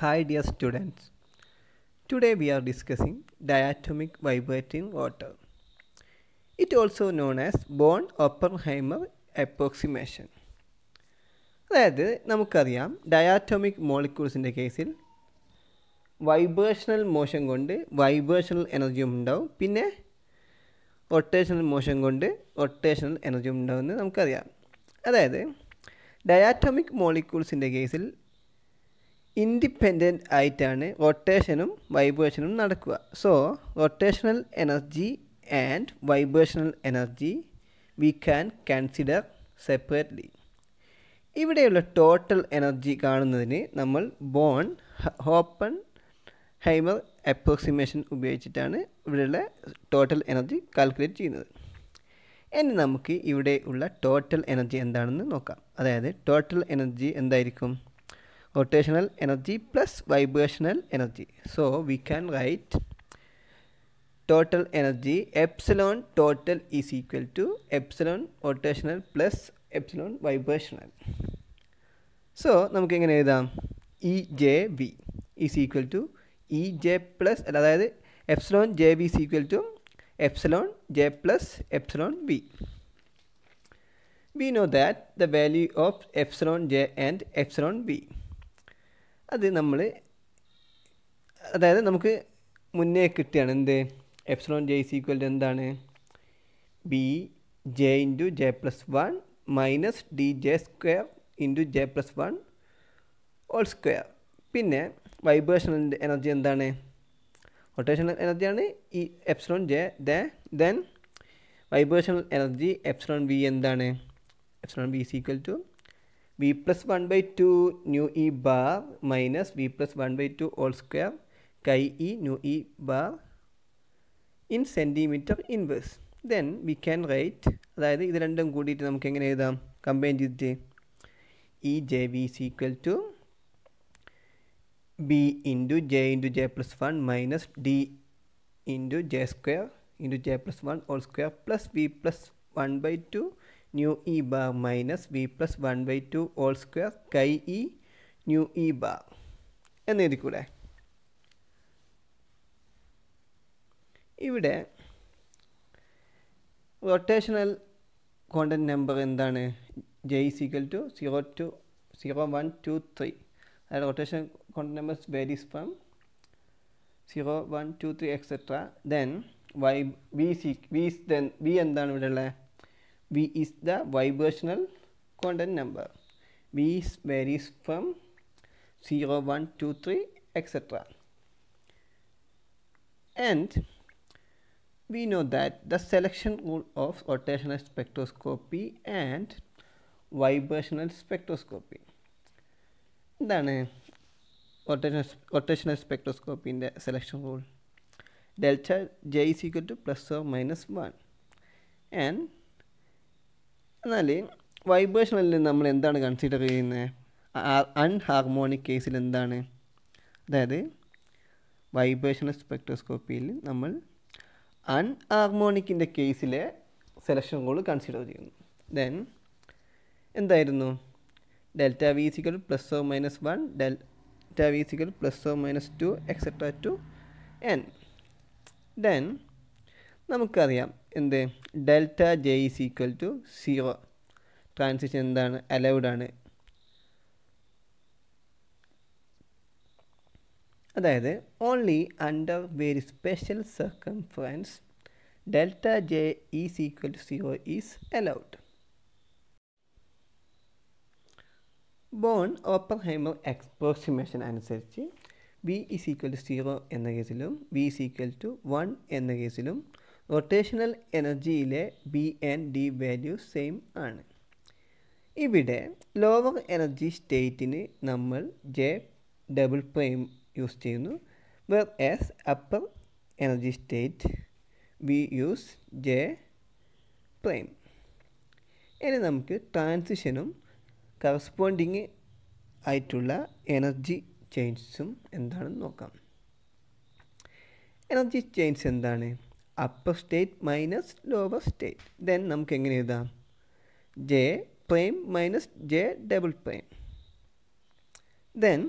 Hi dear students. Today we are discussing diatomic vibrating water. It also known as Born-Oppenheimer approximation. അതായത് നമുക്കറിയാം diatomic മോളിക്യൂൾസിൻ്റെ കേസിൽ vibrational motion കൊണ്ട് vibrational എനർജിയും ഉണ്ടാവും, പിന്നെ റൊട്ടേഷണൽ മോഷൻ കൊണ്ട് റൊട്ടേഷണൽ എനർജിയും ഉണ്ടാവുമെന്ന് നമുക്കറിയാം. അതായത് ഡയാറ്റോമിക് മോളിക്യൂൾസിൻ്റെ കേസിൽ ഇൻഡിപെൻഡൻ്റ് ആയിട്ടാണ് റൊട്ടേഷനും വൈബ്രേഷനും നടക്കുക. So rotational energy and vibrational energy we can consider separately. ഇവിടെയുള്ള ടോട്ടൽ എനർജി കാണുന്നതിന് നമ്മൾ ബോൺ-ഓപ്പൺഹൈമർ അപ്രോക്സിമേഷൻ ഉപയോഗിച്ചിട്ടാണ് ഇവിടെയുള്ള ടോട്ടൽ എനർജി കാൽക്കുലേറ്റ് ചെയ്യുന്നത്. ഇനി നമുക്ക് ഇവിടെ ഉള്ള ടോട്ടൽ എനർജി എന്താണെന്ന് നോക്കാം. അതായത് ടോട്ടൽ എനർജി എന്തായിരിക്കും? Rotational energy plus vibrational energy. So we can write total energy epsilon total is equal to epsilon rotational plus epsilon vibrational. So നമുക്ക് എങ്ങനെ എഴുതാം? EJV is equal to EJ plus അതായത് epsilon JV is equal to epsilon J plus epsilon V. We know that the value of epsilon J and epsilon V, അത് അതായത് നമുക്ക് മുന്നേ കിട്ടിയാണ് എന്ത്? Epsilon J is equal to എന്താണ്? B J into J plus one minus D J square into J plus one whole square. പിന്നെ vibrational energy എന്താണ്? Rotational എനർജിയാണ് ഈ epsilon J. Then vibrational energy epsilon V എന്താണ്? Epsilon V is equal to v plus 1 by 2 nu e bar minus v plus 1 by 2 whole square chi e nu e bar in centimeter inverse. Then we can write, അതായത് ഇത് രണ്ടും കൂടിയിട്ട് നമുക്ക് എങ്ങനെ എഴുതാം? Combine ചെയ്തിട്ട് E J V is equal to b into j into j plus 1 minus d into j square into j plus 1 whole square plus v plus 1 by 2 nu e bar minus v plus 1 by 2 whole square chi e nu e bar എന്ന് എഴുതിക്കൂടെ? ഇവിടെ rotational content number എന്താണ്? j is equal to 0 to 0 1 2 3. അതായത് rotational content numbers varies from 0 1 2 3 etc. Then v എന്താണ് ഇവിടെ ഉള്ളത്? V is the vibrational quantum number. V varies from 0, 1, 2, 3, etc. And we know that the selection rule of rotational spectroscopy and vibrational spectroscopy. എന്താണ് rotational spectroscopy in the selection rule? Delta J is equal to plus or minus 1. And എന്നാൽ വൈബ്രേഷനിൽ നമ്മൾ എന്താണ് consider ചെയ്യുന്നത്? Anharmonic കേസിൽ എന്താണ്? അതായത് vibrational സ്പെക്ട്രോസ്കോപ്പിയിൽ നമ്മൾ അൺഹാർമോണിക്കിൻ്റെ കേസിലെ സെലക്ഷൻ റൂൾ കൺസിഡർ ചെയ്യുന്നു. ദെൻ എന്തായിരുന്നു? Delta V equal plus or minus 1, delta V equal plus or minus 2 etcetera to N. Then നമുക്കറിയാം എന്ത്? Delta J is equal to 0. Transition എന്താണ്? അലൗഡ് ആണ്. അതായത് only under very special circumference delta J is equal to 0 is allowed. Born Oppenheimer approximation അനുസരിച്ച് V is equal to 0 എന്ന കേസിലും V is equal to 1 എന്ന കേസിലും റൊട്ടേഷണൽ എനർജിയിലെ B and D value same ആണ്. ഇവിടെ ലോവർ എനർജി സ്റ്റേറ്റിന് നമ്മൾ ജെ ഡബിൾ പ്രൈം യൂസ് ചെയ്യുന്നു, whereas upper energy state we use J prime. ഇനി നമുക്ക് ട്രാൻസിഷനും കറസ്പോണ്ടിങ് ആയിട്ടുള്ള എനർജി ചേഞ്ചസും എന്താണെന്ന് നോക്കാം. എനർജി ചേഞ്ച് എന്താണ്? Upper state minus lower state. Then നമുക്ക് എങ്ങനെ എഴുതാം? J prime minus J double prime. Then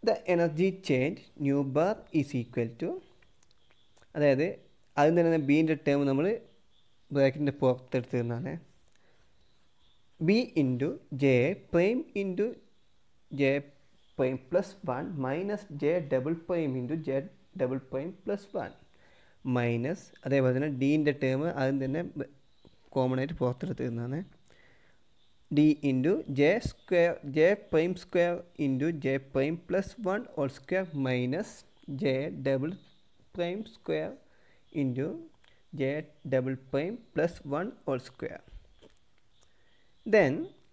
the energy change nu bar is equal to, അതായത് അതിൽ തന്നെ ബീൻ്റെ ടേം നമ്മൾ ബ്രാക്കറ്റിൻ്റെ പുറത്തെടുത്തതാണ്. B into J prime into J prime plus 1 minus J double prime into J double prime plus 1 minus, അതേപോലെ തന്നെ ഡീൻ്റെ term അതിൽ തന്നെ കോമൺ ആയിട്ട് പുറത്തെടുത്തതാണ്. D into J square J prime square into J prime plus 1 whole square minus J double prime square into J double prime plus 1 whole square. Then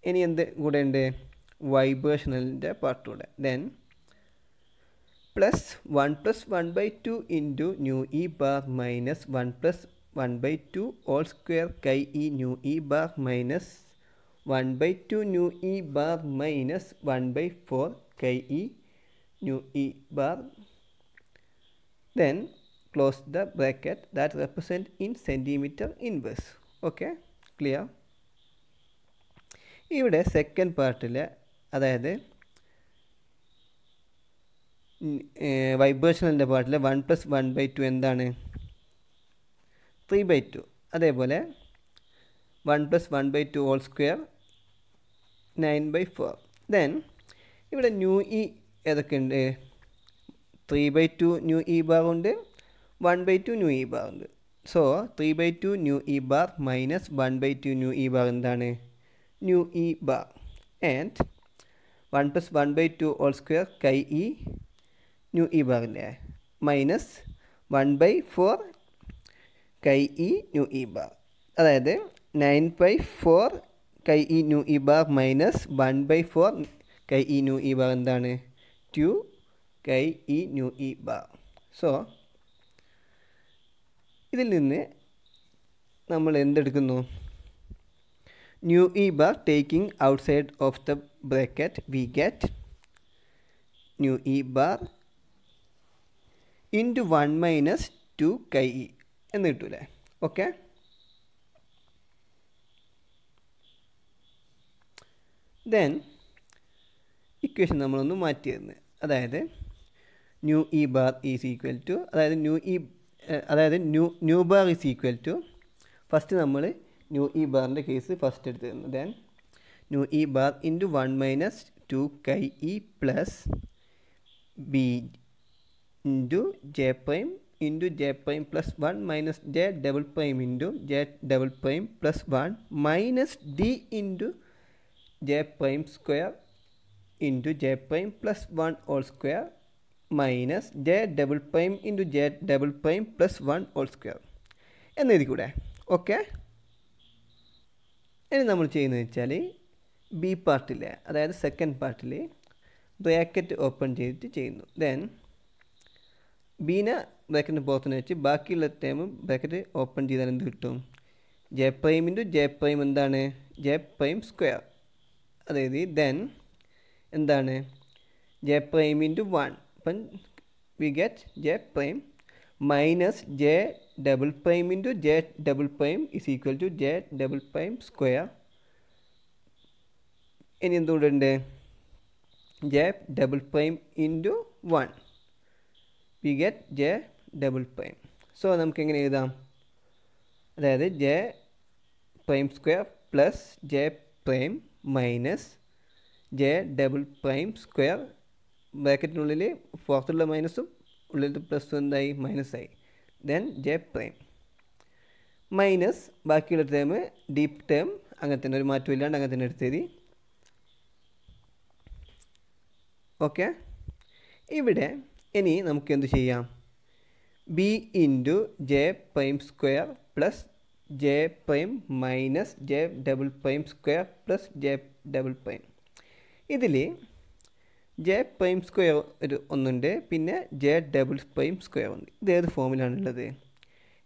ഇനി എന്ത് കൂടെ ഉണ്ട്? വൈബ്രേഷണലിൻ്റെ പാർട്ട് കൂടെ. Then plus 1 plus 1/2 into nu E bar minus 1 plus 1/2 whole square chi E nu E bar minus 1/2 nu E bar minus 1/4 chi E nu E bar. Then close the bracket that represent in centimeter inverse. Okay, clear? ഇവിടെ second പാർട്ടിൽ, അതായത് വൈബ്രേഷണലിൻ്റെ പാർട്ടിൽ 1 plus 1/2 എന്താണ്? 3/2. അതേപോലെ 1 plus 1/2 whole square 9/4. Then ഇവിടെ nu E ഏതൊക്കെയുണ്ട്? 3/2 nu E bar ഉണ്ട്, 1/2 nu E bar ഉണ്ട്. So 3/2 nu E bar minus 1/2 nu E bar എന്താണ്? Nu E bar. And 1 plus 1/2 whole square chi E nu E ബാറില്ലേ, minus 1/4 chi E nu E bar. അതായത് 9/4 chi E nu E bar minus 1/4 chi E nu E bar എന്താണ്? 2 chi E nu E bar. So ഇതിൽ നിന്ന് നമ്മൾ എന്തെടുക്കുന്നു? Nu E bar taking outside of the bracket we get nu E bar into 1 minus 2 chi E എന്ന് കിട്ടൂലേ? Okay, then equation നമ്മളൊന്ന് മാറ്റി തരുന്നത്. അതായത് nu E bar is equal to, അതായത് nu bar is equal to, first നമ്മൾ nu E ബാറിൻ്റെ case first എടുത്ത് തരുന്നു. Then nu E bar into 1 minus 2 chi E plus B into J prime into J prime plus 1 minus J double prime into J double prime plus 1 minus D into J prime square into J prime plus 1 whole square minus J double prime into J double prime plus 1 whole square എന്നെഴുതി കൂടെ. Okay, ഇനി നമ്മൾ ചെയ്യുന്നത് വെച്ചാൽ B പാർട്ടിൽ, അതായത് second പാർട്ടിൽ bracket open ചെയ്തിട്ട് ചെയ്യുന്നു. ദെൻ ബീനെ ബ്രാക്കറ്റിന് പുറത്തുനിന്ന് വെച്ച് ബാക്കിയുള്ള ടൈം ബ്രാക്കറ്റ് ഓപ്പൺ ചെയ്താൽ എന്ത് കിട്ടും? J prime into J prime എന്താണ്? J prime square. അതായത് ദെൻ എന്താണ്? ജെ പ്രൈം ഇൻറ്റു 1, അപ്പം we get J prime minus J double prime into J double prime is equal to J double prime square. ഇനി എന്തുകൊണ്ടുണ്ട്? J double prime into 1 we get J double prime. So നമുക്ക് എങ്ങനെ എഴുതാം? അതായത് J prime square plus J prime minus J double prime square, ബ്രാക്കറ്റിനുള്ളിൽ പുറത്തുള്ള മൈനസും ഉള്ളിൽ plus എന്തായി? മൈനസായി. ദെൻ ജെ പ്രൈം മൈനസ് ബാക്കിയുള്ള ടേം ഡീപ്പ് ടേം അങ്ങനെ തന്നെ, ഒരു മാറ്റം ഇല്ലാണ്ട് അങ്ങനെ തന്നെ എടുത്തേതി. ഓക്കെ, ഇവിടെ ഇനി നമുക്ക് എന്ത് ചെയ്യാം? B into J prime square plus J prime minus J double prime square plus J double prime. ഇതിൽ ജെ പ്രൈം സ്ക്വയർ ഒന്നുണ്ട്, പിന്നെ ജെ ഡബിൾ പ്രൈം സ്ക്വയർ ഉണ്ട്. ഇത് ഏത് ഫോമിലാണുള്ളത്?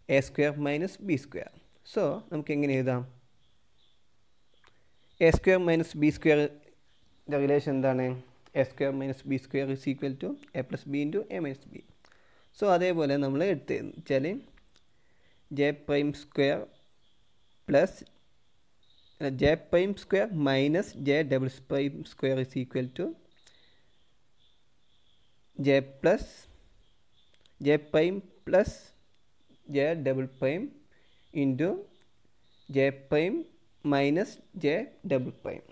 A square minus B square. So നമുക്ക് എങ്ങനെ എഴുതാം? എ സ്ക്വയർ മൈനസ് ബി സ്ക്വയറിൻ്റെ റിലേഷൻ എന്താണ്? A square minus B square is equal to A plus B into A minus B. So അതേപോലെ നമ്മൾ എടുത്ത് വെച്ചാൽ J prime square plus J prime square minus J double prime square is equal to j prime plus j double prime into j prime minus j double prime.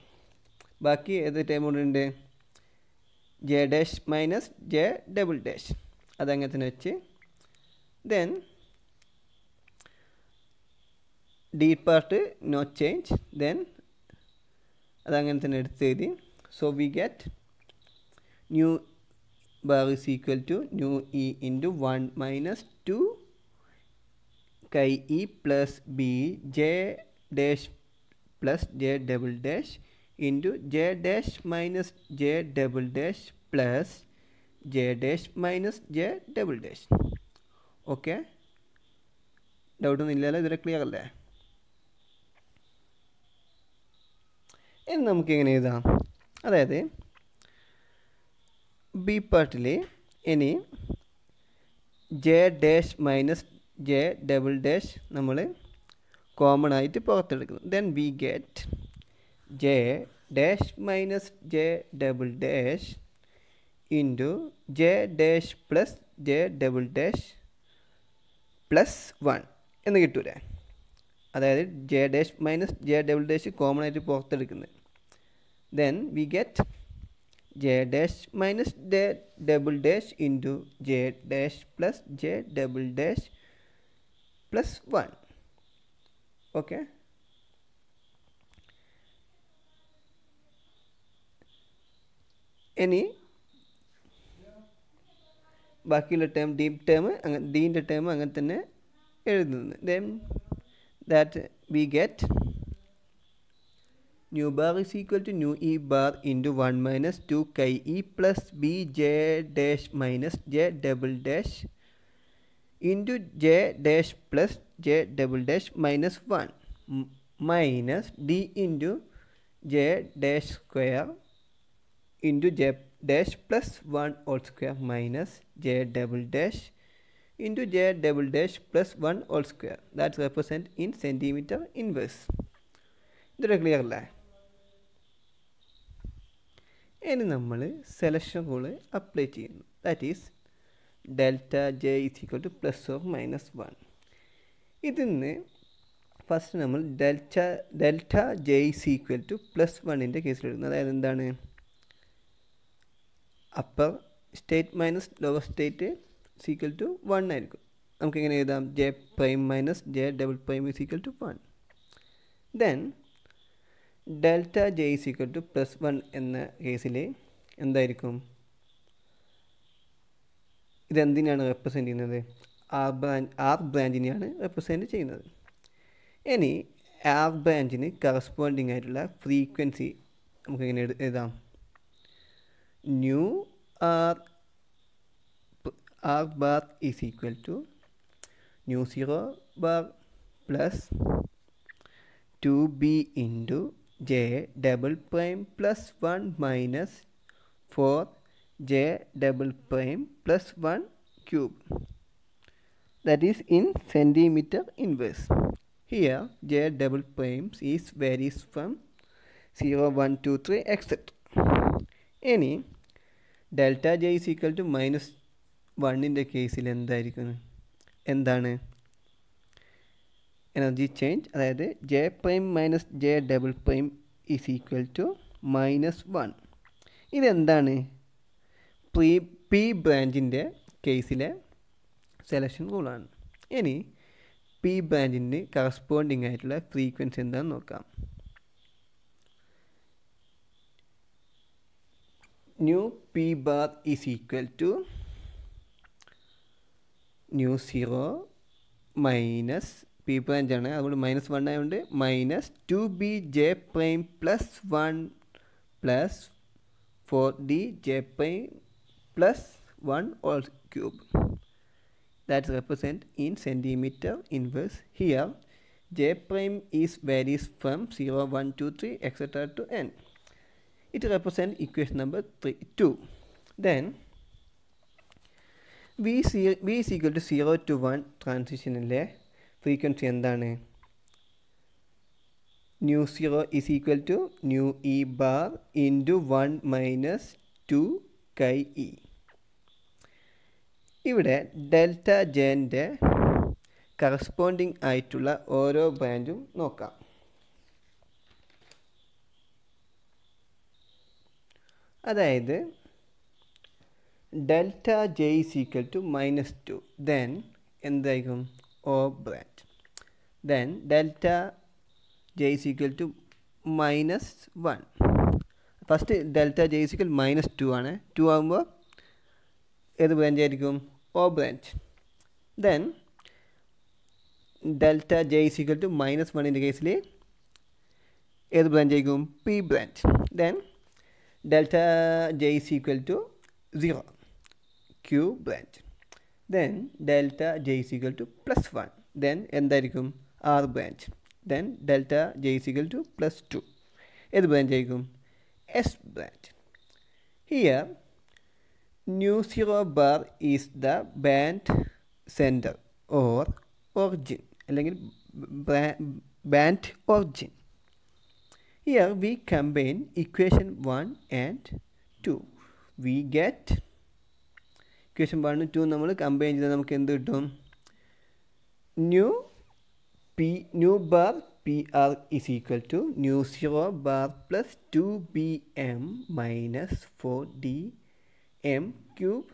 ബാക്കി ഏത് time കൊണ്ടുണ്ട് J dash minus J double dash അതങ്ങനെ തന്നെ വെച്ച് then D part no change then അതങ്ങനെ തന്നെ എടുത്ത് എഴുതി. So we get nu bar is equal to nu e into 1 minus 2 chi e plus b j dash plus j double dash into j dash minus j double dash plus j dash minus j double dash. ഓക്കെ, ഡൗട്ടൊന്നും ഇല്ലല്ലോ, ഇതൊക്കെ clear അല്ലേ? ഇനി നമുക്ക് എങ്ങനെ എഴുതാം? അതായത് ബി പാർട്ടിൽ ഇനി J dash minus J double dash നമ്മൾ കോമൺ ആയിട്ട് പുറത്തെടുക്കുന്നു. Then we get J dash minus J double dash into J dash plus J double dash plus 1 എന്ന് കിട്ടൂലേ? അതായത് J dash minus J double dash common ആയിട്ട് പുറത്തെടുക്കുന്നത്. Then we get j dash minus j double dash into j dash plus j double dash plus 1. Okay, ഇനി ബാക്കിയുള്ള term ഡീൻ്റെ term അങ്ങനെ തന്നെ എഴുതുന്നു. Then that we get nu bar is equal to nu e bar into 1 minus 2 chi e plus b j dash minus j double dash into j dash plus j double dash minus 1 minus d into j dash square into j dash plus 1 whole square minus j double dash into j double dash plus 1 whole square. That's represent in centimeter inverse. ഇതൊക്കെ clear അല്ലേ? ഇനി നമ്മൾ selection rule apply ചെയ്യുന്നു. That is delta J is equal to plus or minus 1. ഇതിന്ന് first നമ്മൾ delta J is equal to plus 1ൻ്റെ കേസിലെടുക്കുന്നത്. അതായത് എന്താണ്? Upper state minus lower state is equal to 1 ആയിരിക്കും. നമുക്കെങ്ങനെ എഴുതാം? J prime minus J double prime is equal to 1. Then delta J is equal to plus 1 എന്ന കേസിൽ എന്തായിരിക്കും? ഇതെന്തിനാണ് റെപ്രസെൻറ്റ് ചെയ്യുന്നത്? ആർ ബ്രാഞ്ചിനെയാണ് റെപ്രസെൻറ്റ് ചെയ്യുന്നത്. ഇനി ആർ ബ്രാഞ്ചിന് കറസ്പോണ്ടിങ് ആയിട്ടുള്ള ഫ്രീക്വൻസി നമുക്കെങ്ങനെ എഴുതാം? Nu R bar is equal to nu 0 bar plus 2b into j double prime plus 1 minus 4j double prime plus 1 cube. That is in centimeter inverse. Here j double prime is varies from 0, 1, 2, 3 etc. Any delta j is equal to minus 1 ൻ്റെ കേസിൽ എന്തായിരിക്കും? എന്താണ് energy change? അതായത് J prime minus J double prime is equal to minus 1. ഇതെന്താണ്? P ബ്രാഞ്ചിൻ്റെ കേസിലെ selection റൂളാണ്. ഇനി പി ബ്രാഞ്ചിന് കറസ്പോണ്ടിങ് ആയിട്ടുള്ള ഫ്രീക്വൻസി എന്താണെന്ന് നോക്കാം. Nu P bar is equal to nu 0 minus P ബ്രാഞ്ചാണ്, അതുകൊണ്ട് മൈനസ് 1 ആയതുകൊണ്ട് minus 2b J prime plus 1 plus 4d J prime plus 1 whole cube. That's represent in centimeter inverse. Here j prime is varies from 0, 1, 2, 3 etc. to n. It represents equation number 2. Then v is equal to 0 to 1 transitionile frequency എന്താണ്? nu 0 is equal to nu e bar into 1 minus 2 chi e. ഇവിടെ delta ജെൻ്റെ corresponding ആയിട്ടുള്ള ഓരോ ബ്രാഞ്ചും നോക്കാം. അതായത് delta J is equal to -2, then എന്തായിരിക്കും O branch. Then delta J is equal to -1. First delta J is equal -2 ആണ്. 2 ആകുമ്പോൾ ഏത് ബ്രാഞ്ച് ആയിരിക്കും? O branch. Then delta J is equal to -1ൻ്റെ കേസിൽ ഏത് ബ്രാഞ്ച് ആയിരിക്കും? P branch. Then delta J is equal to 0, Q branch. Then delta J is equal to +1, then എന്തായിരിക്കും? R branch. Then delta J is equal to +2, ഏത് branch ആയിരിക്കും? S branch. Here nu0 bar is the band center or origin അല്ലെങ്കിൽ band origin. Here we combine equation 1 and 2. We get equation 1 ഉം 2 നമ്മൾ combine ചെയ്താൽ നമുക്ക് എന്ത് കിട്ടും? nu bar PR is equal to nu0 bar plus 2bm minus 4dm cube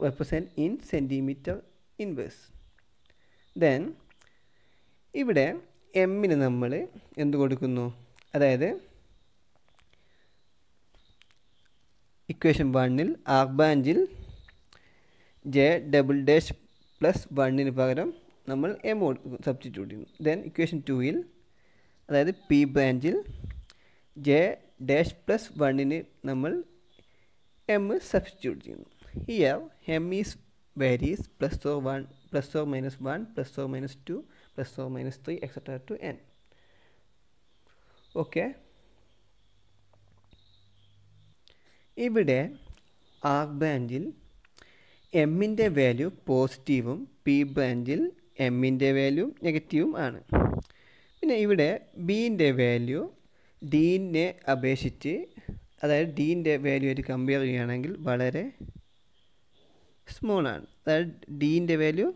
represent in centimeter inverse. Then ഇവിടെ എമ്മിന് നമ്മൾ എന്ത് കൊടുക്കുന്നു? അതായത് ഇക്വേഷൻ 1-ൽ ആർ ബ്രാഞ്ചിൽ J" പ്ലസ് 1-ന് പകരം നമ്മൾ എം സബ്സ്റ്റിറ്റ്യൂട്ട് ചെയ്യുന്നു. ദെൻ ഇക്വേഷൻ 2-ൽ അതായത് പി ബ്രാഞ്ചിൽ J' പ്ലസ് 1-ന് നമ്മൾ എം സബ്സ്റ്റിറ്റ്യൂട്ട് ചെയ്യുന്നു. Here M is varies +1 +or -1 +or -2 +or -3 etc. to n. Okay, ഇവിടെ ആർ ബ്രാഞ്ചിൽ എമ്മിൻ്റെ വാല്യൂ പോസിറ്റീവും പി ബ്രാഞ്ചിൽ എമ്മിൻ്റെ വാല്യൂ നെഗറ്റീവും ആണ്. പിന്നെ ഇവിടെ ബീൻ്റെ വാല്യൂ ഡീനെ അപേക്ഷിച്ച്, അതായത് ഡീൻ്റെ വാല്യൂ ആയിട്ട് കമ്പയർ ചെയ്യുകയാണെങ്കിൽ വളരെ സ്മോൾ ആണ്. അതായത് ഡീൻ്റെ വാല്യൂ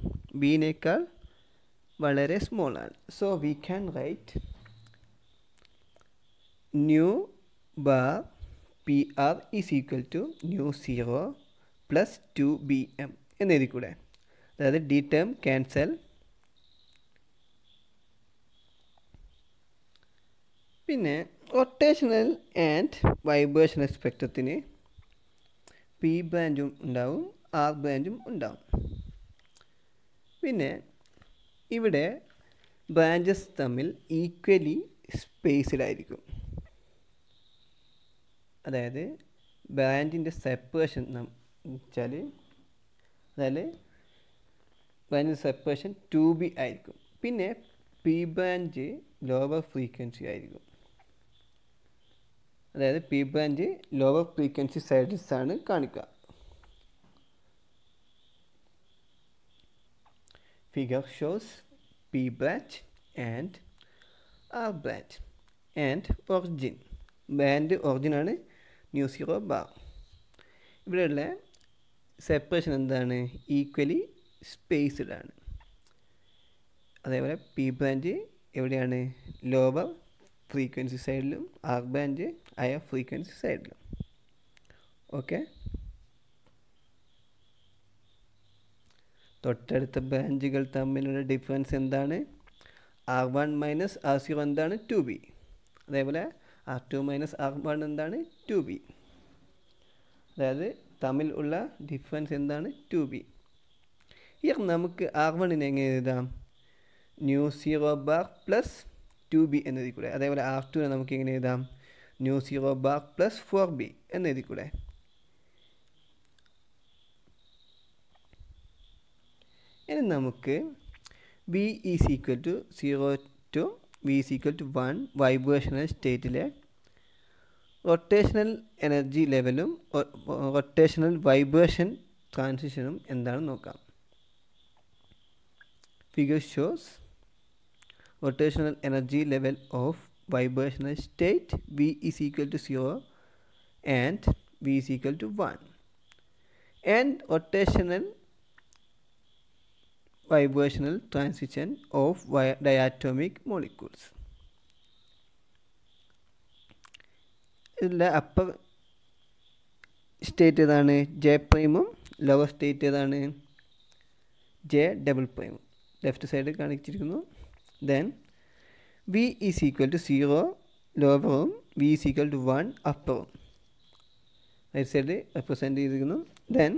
ബീനേക്കാൾ വളരെ സ്മോൾ ആണ്. So we can write nu bar PR is equal to nu0 plus 2bm എന്ന് എഴുതിക്കൂടെ? അതായത് ഡി ടേം ക്യാൻസൽ. പിന്നെ റൊട്ടേഷണൽ ആൻഡ് വൈബ്രേഷണൽ സ്പെക്ട്രത്തിന് പി ബ്രാഞ്ചും ഉണ്ടാവും, ആർ ബ്രാഞ്ചും ഉണ്ടാവും. പിന്നെ ഇവിടെ ബ്രാഞ്ചസ് തമ്മിൽ ഈക്വലി സ്പേസ്ഡ് ആയിരിക്കും. അതായത് ബ്രാഞ്ചിൻ്റെ സെപ്പറേഷൻ വെച്ചാൽ, അതായത് ബ്രാഞ്ചിൻ്റെ സെപ്പറേഷൻ 2b ആയിരിക്കും. പിന്നെ പി ബ്രാഞ്ച് ലോവർ ഫ്രീക്വൻസി ആയിരിക്കും. അതായത് P branch lower frequency sides ആണ് കാണിക്കുക. Figure shows P branch and R branch and origin. Band origin ആണ് nu0 bar. ഇവിടെയുള്ള സെപ്പറേഷൻ എന്താണ്? ഈക്വലി സ്പേസ്ഡ് ആണ്. അതേപോലെ പി ബ്രാഞ്ച് എവിടെയാണ്? ലോവർ ഫ്രീക്വൻസി സൈഡിലും ആർ ബ്രാഞ്ച് ഹയർ ഫ്രീക്വൻസി സൈഡിലും. ഓക്കെ, തൊട്ടടുത്ത ബ്രാഞ്ചുകൾ തമ്മിലുള്ള ഡിഫറൻസ് എന്താണ്? R1 മൈനസ് R0 എന്താണ്? 2b. അതേപോലെ R2 മൈനസ് R1 എന്താണ്? 2b. അതായത് തമ്മിൽ ഉള്ള ഡിഫറൻസ് എന്താണ്? 2b. ഹിയർ നമുക്ക് R1-നെ എങ്ങനെ എഴുതാം? nu0 bar പ്ലസ് 2b എന്ന് എഴുതിക്കൂടെ? അതേപോലെ R2-നെ നമുക്ക് എങ്ങനെ എഴുതാം? nu0 bar പ്ലസ് 4b എന്ന് എഴുതിക്കൂടെ? ഇനി നമുക്ക് V is equal to 0 to V is equal to 1 vibrational സ്റ്റേറ്റിലെ റൊട്ടേഷണൽ എനർജി ലെവലും റൊട്ടേഷണൽ വൈബ്രേഷൻ ട്രാൻസിഷനും എന്താണെന്ന് നോക്കാം. Figure shows rotational energy level of vibrational state V is equal to 0 and V is equal to 1. and rotational vibrational transition of diatomic molecules. ഇതിലെ upper state ഏതാണ്? J പ്രൈമും lower state ഏതാണ്? J double പ്രൈമും. Left side കാണിച്ചിരിക്കുന്നു. Then V is equal to 0 ലോവറും V is equal to 1 അപ്പറും right side represent ചെയ്തിരിക്കുന്നു. Then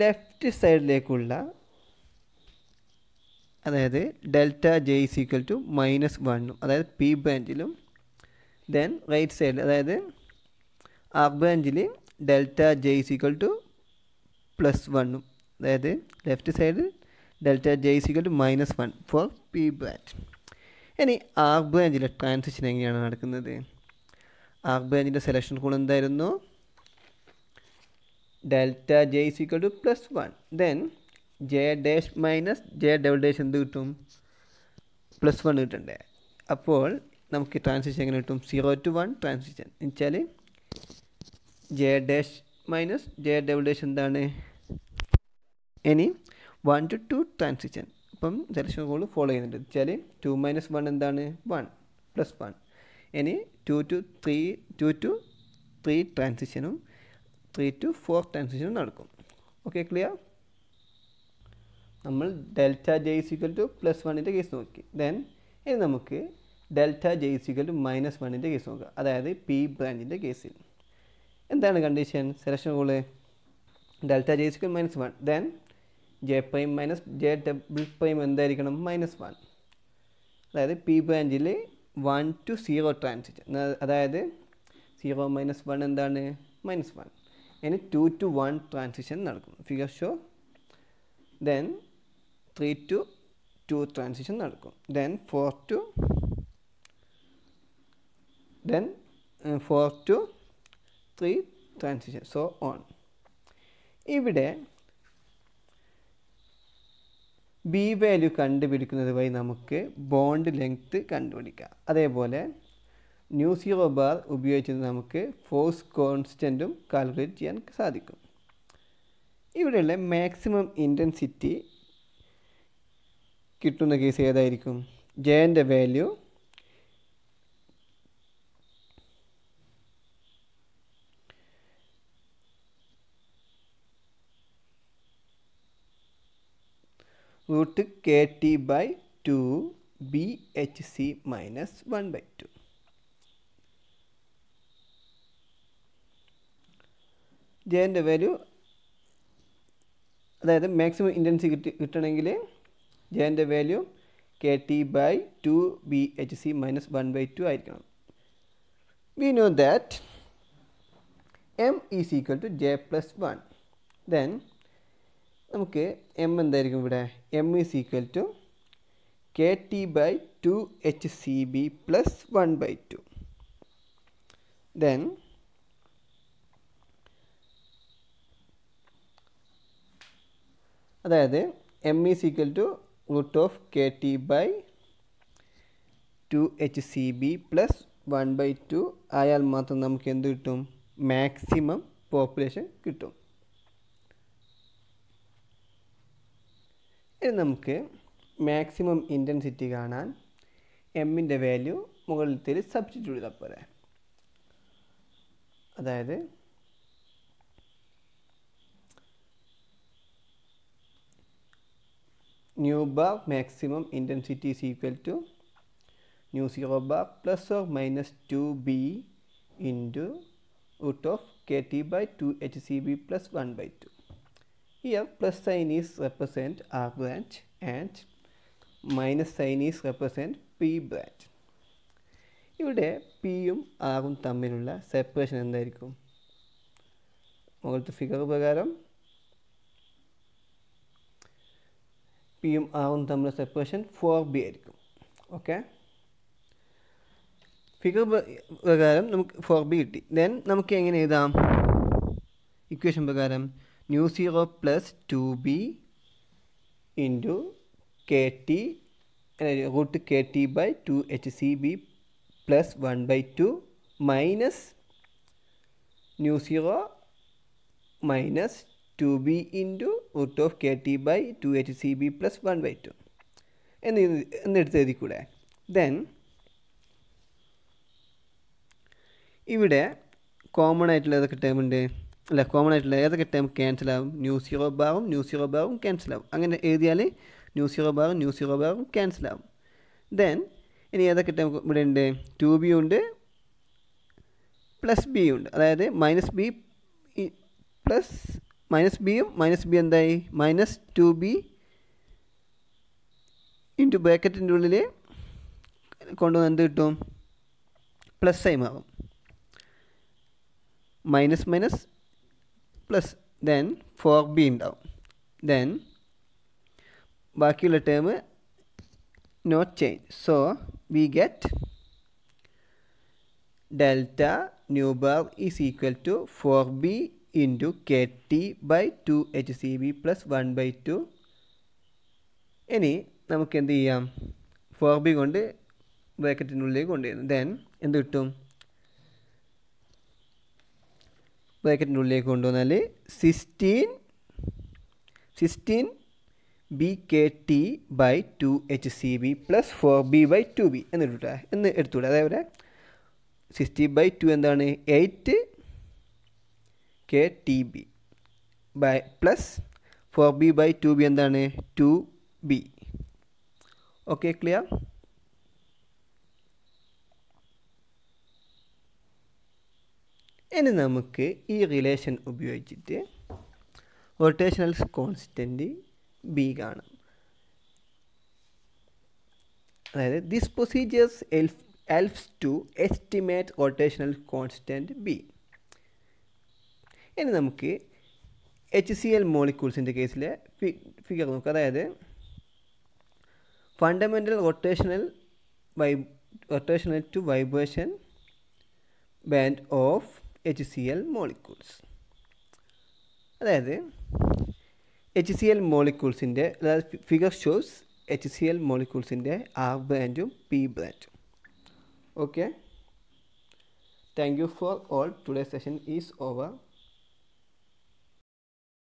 left സൈഡിലേക്കുള്ള അതായത് delta J is equal to -1 അതായത് പി ബ്രാഞ്ചിലും ദെൻ റൈറ്റ് സൈഡ് അതായത് ആർ ബ്രാഞ്ചിൽ delta J is equal to +1 അതായത് left side delta J is equal to -1 four P branch. ഇനി ആർ ബ്രാഞ്ചിലെ ട്രാൻസിഷൻ എങ്ങനെയാണ് നടക്കുന്നത്? ആർ ബ്രാഞ്ചിൻ്റെ സെലക്ഷൻ റൂൾ എന്തായിരുന്നു? Delta J is equal to +1 then J dash minus J double dash എന്ത് കിട്ടും? +1 കിട്ടണ്ടേ? അപ്പോൾ നമുക്ക് ട്രാൻസിഷൻ എങ്ങനെ കിട്ടും? 0 to 1 ട്രാൻസിഷൻ എന്ന് വെച്ചാൽ J dash minus J double dash എന്താണ്? ഇനി 1 to 2 ട്രാൻസിഷൻ. അപ്പം സെലക്ഷൻ റൂൾ ഫോളോ ചെയ്യുന്നുണ്ട് വെച്ചാൽ 2 - 1 എന്താണ്? 1 +1. ഇനി 2 to 3 ട്രാൻസിഷനും 3 to 4 ട്രാൻസിഷനും നടക്കും. Okay, clear? നമ്മൾ delta J is equal to +1ൻ്റെ കേസ് നോക്കി. ദെൻ ഇനി നമുക്ക് delta J is equal to -1ൻ്റെ കേസ് നോക്കുക. അതായത് പി ബ്രാഞ്ചിൻ്റെ കേസിൽ എന്താണ് condition? Selection rule delta J is equal -1 then J prime minus J double prime എന്തായിരിക്കണം? -1. അതായത് പി ബ്രാഞ്ചിൽ 1 to 0 ട്രാൻസിഷൻ അതായത് 0 - 1 എന്താണ്? -1. ഇനി 2 to 1 ട്രാൻസിഷൻ നടക്കും. Figure show. Then 3 to 2 transition നടക്കും. Then 4 to 3 transition so on. ഇവിടെ ബി വാല്യൂ കണ്ടുപിടിക്കുന്നത് വഴി നമുക്ക് ബോണ്ട് ലെങ്ത്ത് കണ്ടുപിടിക്കാം. അതേപോലെ µ0 ബാർ ഉപയോഗിച്ച് നമുക്ക് ഫോഴ്സ് കോൺസ്റ്റൻറ്റും കാൽക്കുലേറ്റ് ചെയ്യാൻ സാധിക്കും. ഇവിടെയുള്ള മാക്സിമം ഇൻറ്റൻസിറ്റി കിട്ടുന്ന കേസ് ഏതായിരിക്കും? ജെൻ്റെ വാല്യൂ √KT/2 BHC - 1/2. ജെൻ്റെ വാല്യൂ അതായത് മാക്സിമം ഇൻറ്റൻസിറ്റി കിട്ടണമെങ്കിൽ ജെൻ്റെ വാല്യൂ KT/2 BHC - 1/2 ആയിരിക്കണം. We know that M is equal to J + 1. Then നമുക്ക് എം എന്തായിരിക്കും ഇവിടെ? M is equal to KT/2 HCB + 1/2. Then അതായത് M is equal to √KT/2 HCB + 1/2 ആയാൽ മാത്രം നമുക്ക് എന്ത് കിട്ടും? മാക്സിമം പോപ്പുലേഷൻ കിട്ടും. ഇനി നമുക്ക് മാക്സിമം ഇൻറ്റൻസിറ്റി കാണാൻ എമ്മിൻ്റെ വാല്യൂ മുകളിലത്തേൽ സബ്സ്റ്റിറ്റ്യൂട്ട് ചെയ്താൽ പോരെ. അതായത് nu bar maximum intensity is equal to µ0 bar ±2b into √KT/2 HCB + 1/2. Here plus sign is represent R branch and minus sign is represent P branch. ഇവിടെ പിയും ആറും തമ്മിലുള്ള സെപ്പറേഷൻ എന്തായിരിക്കും? മുകളിലത്തെ ഫിഗർ പ്രകാരം പിയും ആറും തമ്മിലുള്ള സെപ്പറേഷൻ 4b ആയിരിക്കും. ഓക്കെ, ഫിഗർ പ്രകാരം നമുക്ക് 4b കിട്ടി. ദെൻ നമുക്ക് എങ്ങനെ എഴുതാം? ഇക്വേഷൻ പ്രകാരം µ0 + 2b into KT √KT/2 HCB + 1/2 minus µ0 minus 2b into root of KT/2HCB plus 1/2 എന്നെടുത്ത് എഴുതിക്കൂടെ. ദെൻ ഇവിടെ കോമൺ ആയിട്ടുള്ള ഏതൊക്കെ ടേം ഉണ്ട്, അല്ല കോമൺ ആയിട്ടുള്ള ഏതൊക്കെ ടേം ക്യാൻസൽ ആവും? ന്യൂ സീറോ ബാറും ക്യാൻസൽ ആവും. അങ്ങനെ എഴുതിയാൽ ന്യൂ സീറോ ബാറും ക്യാൻസൽ ആവും. ദെൻ ഇനി ഏതൊക്കെ ടേം ഇവിടെ ഉണ്ട്? 2b ഉണ്ട് പ്ലസ് ബി ഉണ്ട്. അതായത് മൈനസ് ബിയും മൈനസ് ബി എന്തായി? മൈനസ് 2b ഇൻറ്റു ബ്രാക്കറ്റിൻ്റെ ഉള്ളിൽ കൊണ്ടുവന്ന് എന്ത് കിട്ടും? പ്ലസ് ആയി മാറും. മൈനസ് പ്ലസ്, ദെൻ 4b ഉണ്ടാവും. ദെൻ ബാക്കിയുള്ള term not change. So we get delta nu bar is equal to 4b into KT/2HCB plus 1/2. ഇനി നമുക്ക് എന്ത് ചെയ്യാം? 4b കൊണ്ട് ബ്രാക്കറ്റിനുള്ളിലേക്ക് കൊണ്ടുവരുന്നു. ദെൻ എന്ത് കിട്ടും? ബ്രാക്കറ്റിൻ്റെ ഉള്ളിലേക്ക് കൊണ്ടുവന്നാൽ 16 BKT/2HCB പ്ലസ് 4b/2b എന്ന് എടുത്തൂടെ. അതേപോലെ 60/2 എന്താണ്? 8 KTB പ്ലസ് 4b/2b എന്താണ്? 2b. Okay, clear? ഇനി നമുക്ക് ഈ റിലേഷൻ ഉപയോഗിച്ചിട്ട് റൊട്ടേഷണൽ കോൺസ്റ്റൻറ്റ് ബി കാണാം. അതായത് this procedures helps to estimate rotational constant B. ഇനി നമുക്ക് HCl മോളിക്യൂൾസിൻ്റെ കേസിലെ ഫിഗർ നോക്കാം. അതായത് fundamental rotational to vibration band of HCl molecules. അതായത് HCl മോളിക്യൂൾസിൻ്റെ, അതായത് ഫിഗർ ഷോസ് HCl മോളിക്യൂൾസിൻ്റെ R ബ്രാൻഡും P ബ്രാൻഡും. Okay, thank you for all. Today session is over.